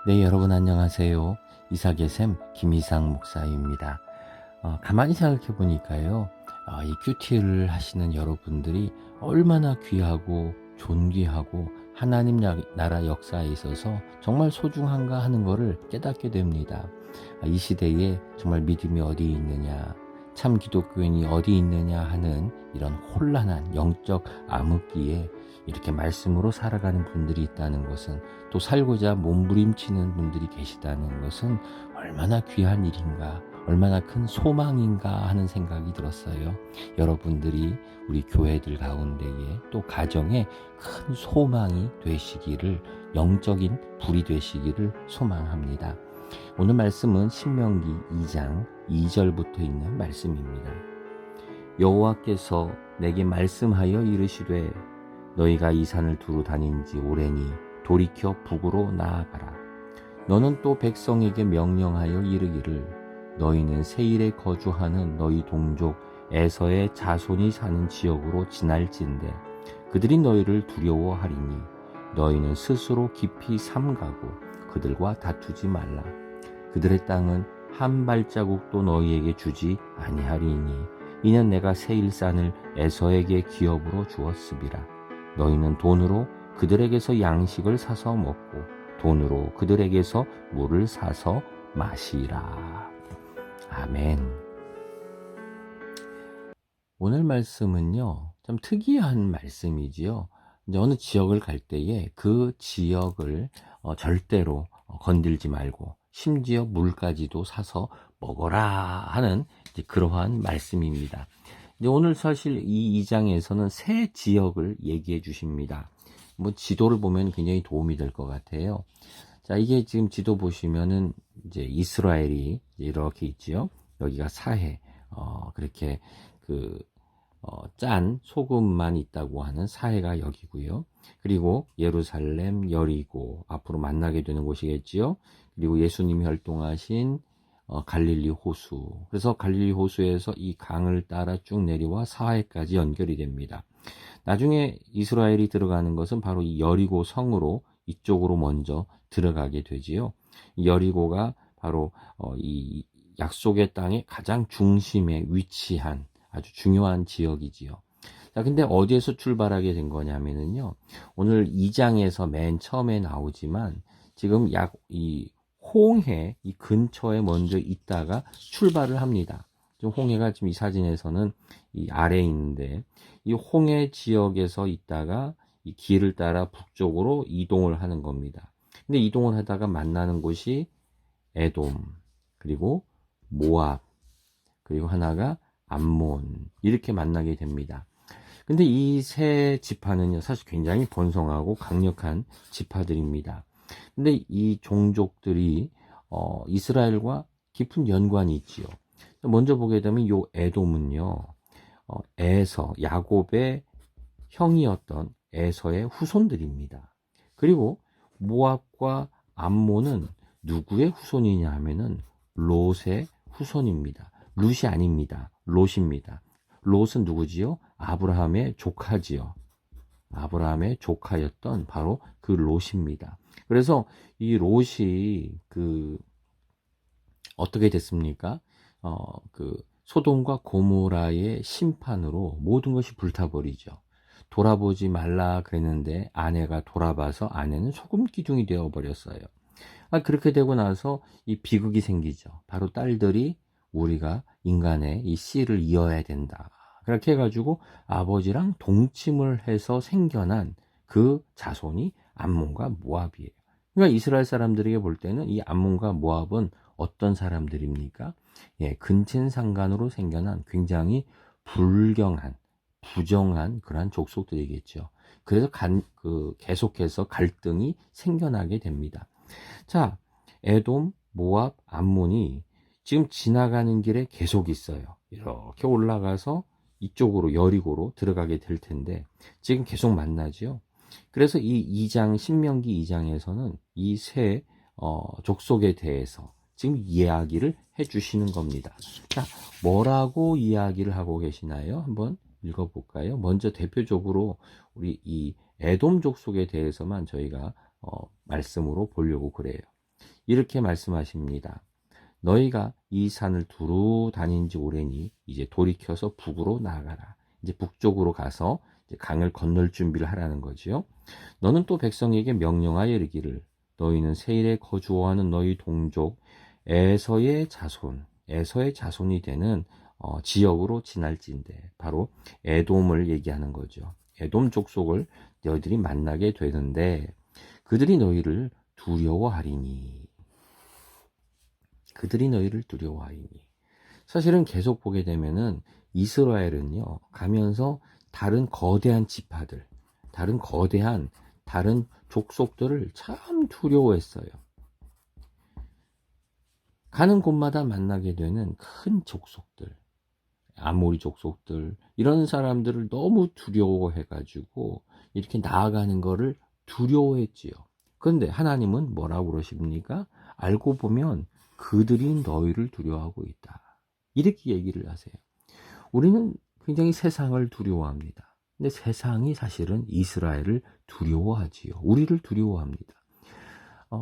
네, 여러분 안녕하세요. 이삭의 샘 김이상 목사입니다. 가만히 생각해 보니까요, 이 큐티를 하시는 여러분들이 얼마나 귀하고 존귀하고 하나님 나라 역사에 있어서 정말 소중한가 하는 것을 깨닫게 됩니다. 이 시대에 정말 믿음이 어디 있느냐, 참 기독교인이 어디 있느냐 하는 이런 혼란한 영적 암흑기에 이렇게 말씀으로 살아가는 분들이 있다는 것은, 또 살고자 몸부림치는 분들이 계시다는 것은 얼마나 귀한 일인가, 얼마나 큰 소망인가 하는 생각이 들었어요. 여러분들이 우리 교회들 가운데에 또 가정에 큰 소망이 되시기를, 영적인 불이 되시기를 소망합니다. 오늘 말씀은 신명기 2장 2절부터 있는 말씀입니다. 여호와께서 내게 말씀하여 이르시되 너희가 이 산을 두루 다닌 지 오래니 돌이켜 북으로 나아가라. 너는 또 백성에게 명령하여 이르기를 너희는 세일에 거주하는 너희 동족 에서의 자손이 사는 지역으로 지날진대 그들이 너희를 두려워하리니 너희는 스스로 깊이 삼가고 그들과 다투지 말라. 그들의 땅은 한 발자국도 너희에게 주지 아니하리니 이는 내가 세일산을 에서에게 기업으로 주었음이라. 너희는 돈으로 그들에게서 양식을 사서 먹고 돈으로 그들에게서 물을 사서 마시라. 아멘. 오늘 말씀은요, 좀 특이한 말씀이지요. 이제 어느 지역을 갈 때에 그 지역을 절대로 건들지 말고 심지어 물까지도 사서 먹어라 하는 그러한 말씀입니다. 이제 오늘 사실 이 2장에서는 세 지역을 얘기해 주십니다. 지도를 보면 굉장히 도움이 될 것 같아요. 자, 이게 지금 지도 보시면은 이제 이스라엘이 이렇게 있지요. 여기가 사해, 그렇게 짠 소금만 있다고 하는 사해가 여기고요. 그리고 예루살렘, 여리고, 앞으로 만나게 되는 곳이겠지요. 그리고 예수님이 활동하신 갈릴리 호수. 그래서 갈릴리 호수에서 이 강을 따라 쭉 내려와 사해까지 연결이 됩니다. 나중에 이스라엘이 들어가는 것은 바로 이 여리고 성으로 이쪽으로 먼저 들어가게 되지요. 이 여리고가 바로 이 약속의 땅의 가장 중심에 위치한 아주 중요한 지역이지요. 자, 근데 어디에서 출발하게 된 거냐면은요, 오늘 2장에서 맨 처음에 나오지만 지금 이 홍해 이 근처에 먼저 있다가 출발을 합니다. 지금 홍해가 지금 이 사진에서는 이 아래에 있는데, 이 홍해 지역에서 있다가 이 길을 따라 북쪽으로 이동을 하는 겁니다. 근데 이동을 하다가 만나는 곳이 에돔, 그리고 모압, 그리고 하나가 암몬, 이렇게 만나게 됩니다. 근데 이 세 지파는요, 사실 굉장히 번성하고 강력한 지파들입니다. 근데 이 종족들이 이스라엘과 깊은 연관이 있지요. 먼저 보게 되면 요 에돔은요, 에서, 야곱의 형이었던 에서의 후손들입니다. 그리고 모압과 암몬은 누구의 후손이냐 하면은 롯의 후손입니다. 룻이 아닙니다. 롯입니다. 롯은 누구지요? 아브라함의 조카지요. 아브라함의 조카였던 바로 그 롯입니다. 그래서 이 롯이 어떻게 됐습니까? 소돔과 고모라의 심판으로 모든 것이 불타버리죠. 돌아보지 말라 그랬는데 아내가 돌아봐서 아내는 소금 기둥이 되어 버렸어요. 그렇게 되고 나서 이 비극이 생기죠. 바로 딸들이 우리가 인간의 이 씨를 이어야 된다. 그렇게 해가지고 아버지랑 동침을 해서 생겨난 그 자손이 암몬과 모압이에요. 그러니까 이스라엘 사람들에게 볼 때는 이 암몬과 모압은 어떤 사람들입니까? 예, 근친상간으로 생겨난 굉장히 불경한, 부정한 그러한 족속들이겠죠. 그래서 계속해서 갈등이 생겨나게 됩니다. 자, 에돔, 모압, 암몬이 지금 지나가는 길에 계속 있어요. 이렇게 올라가서 이쪽으로 여리고로 들어가게 될 텐데 지금 계속 만나죠. 그래서 이 2장 신명기 2장에서는 이 세 족속에 대해서 지금 이야기를 해주시는 겁니다. 자, 뭐라고 이야기를 하고 계시나요? 한번 읽어볼까요? 먼저 대표적으로 우리 이 에돔 족속에 대해서만 저희가 말씀으로 보려고 그래요. 이렇게 말씀하십니다. 너희가 이 산을 두루 다닌 지 오래니 이제 돌이켜서 북으로 나아가라. 이제 북쪽으로 가서 이제 강을 건널 준비를 하라는 거지요. 너는 또 백성에게 명령하여 이르기를 너희는 세일에 거주하는 너희 동족 에서의 자손이 되는 지역으로 지날진대. 바로 에돔을 얘기하는 거죠. 에돔 족속을 너희들이 만나게 되는데 그들이 너희를 두려워하리니. 사실은 계속 보게 되면은 이스라엘은요, 가면서 다른 거대한 지파들, 다른 족속들을 참 두려워했어요. 가는 곳마다 만나게 되는 큰 족속들, 아모리 족속들, 이런 사람들을 너무 두려워해가지고 이렇게 나아가는 거를 두려워했지요. 그런데 하나님은 뭐라고 그러십니까? 알고 보면 그들이 너희를 두려워하고 있다. 이렇게 얘기를 하세요. 우리는 굉장히 세상을 두려워합니다. 근데 세상이 사실은 이스라엘을 두려워하지요. 우리를 두려워합니다.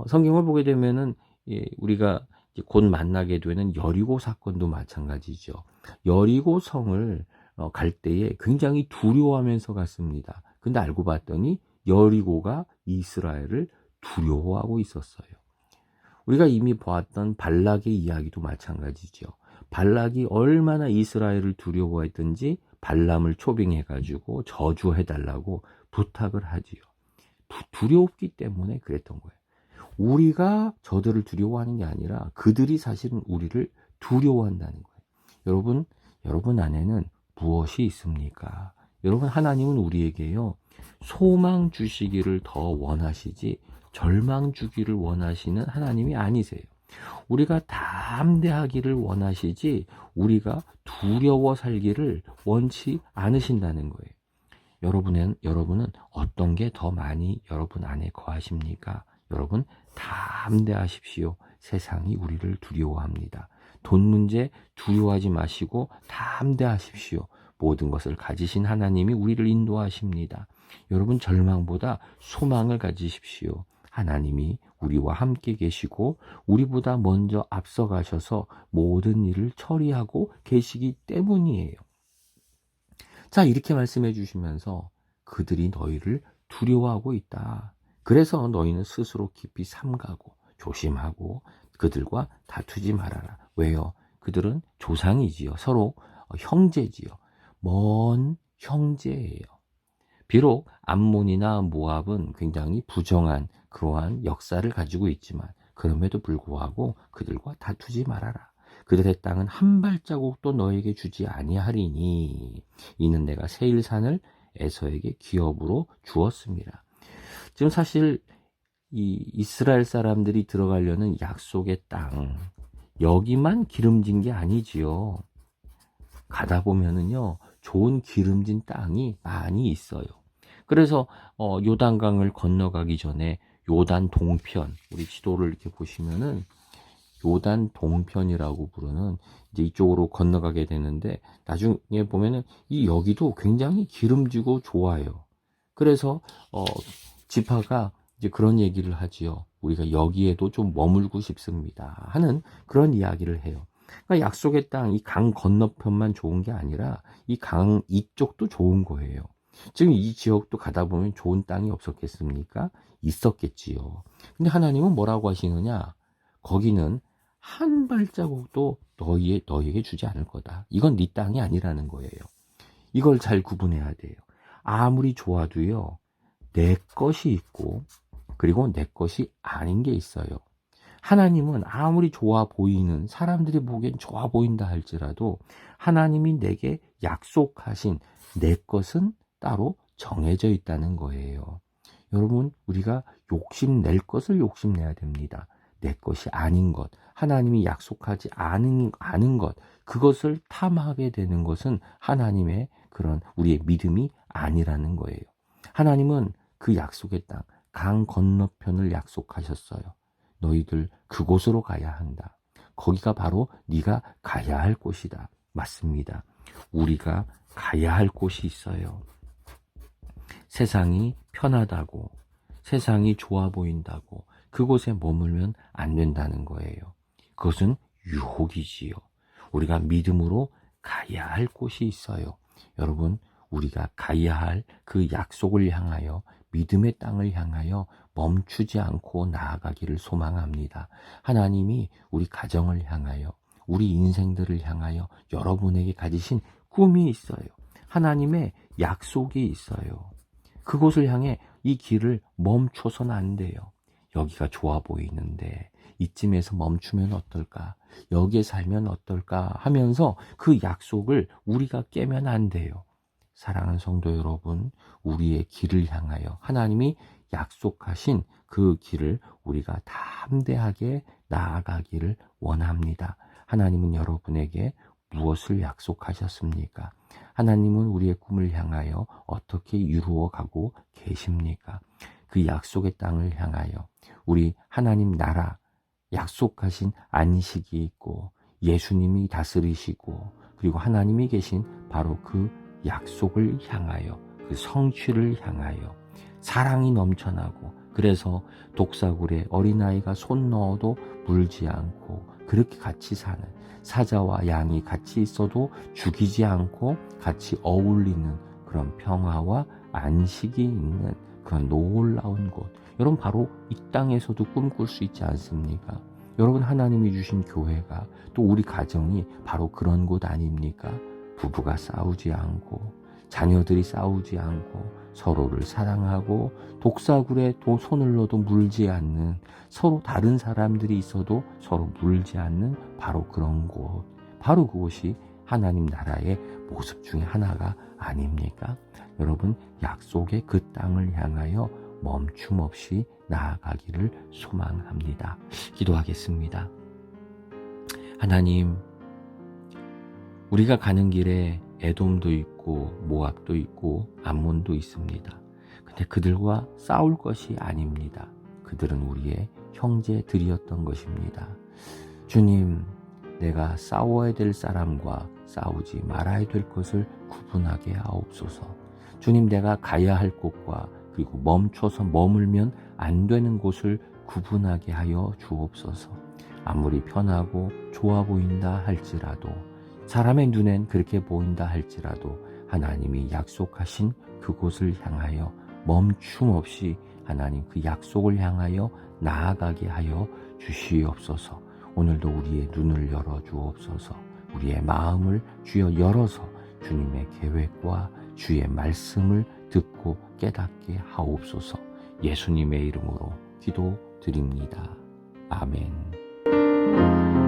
성경을 보게 되면은 우리가 곧 만나게 되는 여리고 사건도 마찬가지죠. 여리고 성을 갈 때에 굉장히 두려워하면서 갔습니다. 근데 알고 봤더니 여리고가 이스라엘을 두려워하고 있었어요. 우리가 이미 보았던 발락의 이야기도 마찬가지죠. 발락이 얼마나 이스라엘을 두려워했든지 발람을 초빙해가지고 저주해달라고 부탁을 하지요. 두려웠기 때문에 그랬던 거예요. 우리가 저들을 두려워하는 게 아니라 그들이 사실은 우리를 두려워한다는 거예요. 여러분 안에는 무엇이 있습니까? 여러분, 하나님은 우리에게요, 소망 주시기를 더 원하시지 절망 주기를 원하시는 하나님이 아니세요. 우리가 담대하기를 원하시지 우리가 두려워 살기를 원치 않으신다는 거예요. 여러분은 어떤 게 더 많이 여러분 안에 거하십니까? 여러분, 담대하십시오. 세상이 우리를 두려워합니다. 돈 문제 두려워하지 마시고 담대하십시오. 모든 것을 가지신 하나님이 우리를 인도하십니다. 여러분, 절망보다 소망을 가지십시오. 하나님이 우리와 함께 계시고 우리보다 먼저 앞서가셔서 모든 일을 처리하고 계시기 때문이에요. 자, 이렇게 말씀해 주시면서 그들이 너희를 두려워하고 있다. 그래서 너희는 스스로 깊이 삼가고 조심하고 그들과 다투지 말아라. 왜요? 그들은 조상이지요. 서로 형제지요. 먼 형제예요. 비록 암몬이나 모압은 굉장히 부정한 그러한 역사를 가지고 있지만 그럼에도 불구하고 그들과 다투지 말아라. 그들의 땅은 한 발자국도 너에게 주지 아니하리니 이는 내가 세일산을 에서에게 기업으로 주었습니다. 지금 사실 이 이스라엘 사람들이 들어가려는 약속의 땅, 여기만 기름진 게 아니지요. 가다 보면은요, 좋은 기름진 땅이 많이 있어요. 그래서 요단강을 건너가기 전에 요단 동편, 우리 지도를 이렇게 보시면은 요단 동편이라고 부르는 이제 이쪽으로 건너가게 되는데 나중에 보면은 이 여기도 굉장히 기름지고 좋아요. 그래서 지파가 이제 그런 얘기를 하지요. 우리가 여기에도 좀 머물고 싶습니다. 하는 그런 이야기를 해요. 그러니까 약속의 땅, 이 강 건너편만 좋은 게 아니라 이 강 이쪽도 좋은 거예요. 지금 이 지역도 가다 보면 좋은 땅이 없었겠습니까? 있었겠지요. 근데 하나님은 뭐라고 하시느냐? 거기는 한 발자국도 너희에게 주지 않을 거다. 이건 네 땅이 아니라는 거예요. 이걸 잘 구분해야 돼요. 아무리 좋아도요, 내 것이 있고 그리고 내 것이 아닌 게 있어요. 하나님은 아무리 좋아 보이는, 사람들이 보기엔 좋아 보인다 할지라도 하나님이 내게 약속하신 내 것은 따로 정해져 있다는 거예요. 여러분, 우리가 욕심낼 것을 욕심내야 됩니다. 내 것이 아닌 것, 하나님이 약속하지 않은 것, 그것을 탐하게 되는 것은 하나님의 그런 우리의 믿음이 아니라는 거예요. 하나님은 그 약속의 땅, 강 건너편을 약속하셨어요. 너희들 그곳으로 가야 한다. 거기가 바로 네가 가야 할 곳이다. 맞습니다. 우리가 가야 할 곳이 있어요. 세상이 편하다고, 세상이 좋아 보인다고, 그곳에 머물면 안 된다는 거예요. 그것은 유혹이지요. 우리가 믿음으로 가야 할 곳이 있어요. 여러분, 우리가 가야 할 그 약속을 향하여, 믿음의 땅을 향하여 멈추지 않고 나아가기를 소망합니다. 하나님이 우리 가정을 향하여, 우리 인생들을 향하여 여러분에게 가지신 꿈이 있어요. 하나님의 약속이 있어요. 그곳을 향해 이 길을 멈춰서는 안 돼요. 여기가 좋아 보이는데 이쯤에서 멈추면 어떨까? 여기에 살면 어떨까? 하면서 그 약속을 우리가 깨면 안 돼요. 사랑하는 성도 여러분, 우리의 길을 향하여 하나님이 약속하신 그 길을 우리가 담대하게 나아가기를 원합니다. 하나님은 여러분에게 무엇을 약속하셨습니까? 하나님은 우리의 꿈을 향하여 어떻게 이루어 가고 계십니까? 그 약속의 땅을 향하여 우리 하나님 나라, 약속하신 안식이 있고 예수님이 다스리시고 그리고 하나님이 계신 바로 그 약속을 향하여, 그 성취를 향하여 사랑이 넘쳐나고, 그래서 독사굴에 어린아이가 손 넣어도 물지 않고 그렇게 같이 사는, 사자와 양이 같이 있어도 죽이지 않고 같이 어울리는 그런 평화와 안식이 있는 그런 놀라운 곳, 여러분 바로 이 땅에서도 꿈꿀 수 있지 않습니까? 여러분, 하나님이 주신 교회가, 또 우리 가정이 바로 그런 곳 아닙니까? 부부가 싸우지 않고, 자녀들이 싸우지 않고, 서로를 사랑하고, 독사굴에 손을 넣어도 물지 않는, 서로 다른 사람들이 있어도 서로 물지 않는 바로 그런 곳, 바로 그곳이 하나님 나라의 모습 중에 하나가 아닙니까? 여러분, 약속의 그 땅을 향하여 멈춤 없이 나아가기를 소망합니다. 기도하겠습니다. 하나님, 우리가 가는 길에 에돔도 있고 모압도 있고 암몬도 있습니다. 근데 그들과 싸울 것이 아닙니다. 그들은 우리의 형제들이었던 것입니다. 주님, 내가 싸워야 될 사람과 싸우지 말아야 될 것을 구분하게 하옵소서. 주님, 내가 가야 할 곳과 그리고 멈춰서 머물면 안 되는 곳을 구분하게 하여 주옵소서. 아무리 편하고 좋아 보인다 할지라도, 사람의 눈엔 그렇게 보인다 할지라도 하나님이 약속하신 그곳을 향하여 멈춤 없이 하나님 그 약속을 향하여 나아가게 하여 주시옵소서. 오늘도 우리의 눈을 열어 주옵소서. 우리의 마음을 주여 열어서 주님의 계획과 주의 말씀을 듣고 깨닫게 하옵소서. 예수님의 이름으로 기도드립니다. 아멘.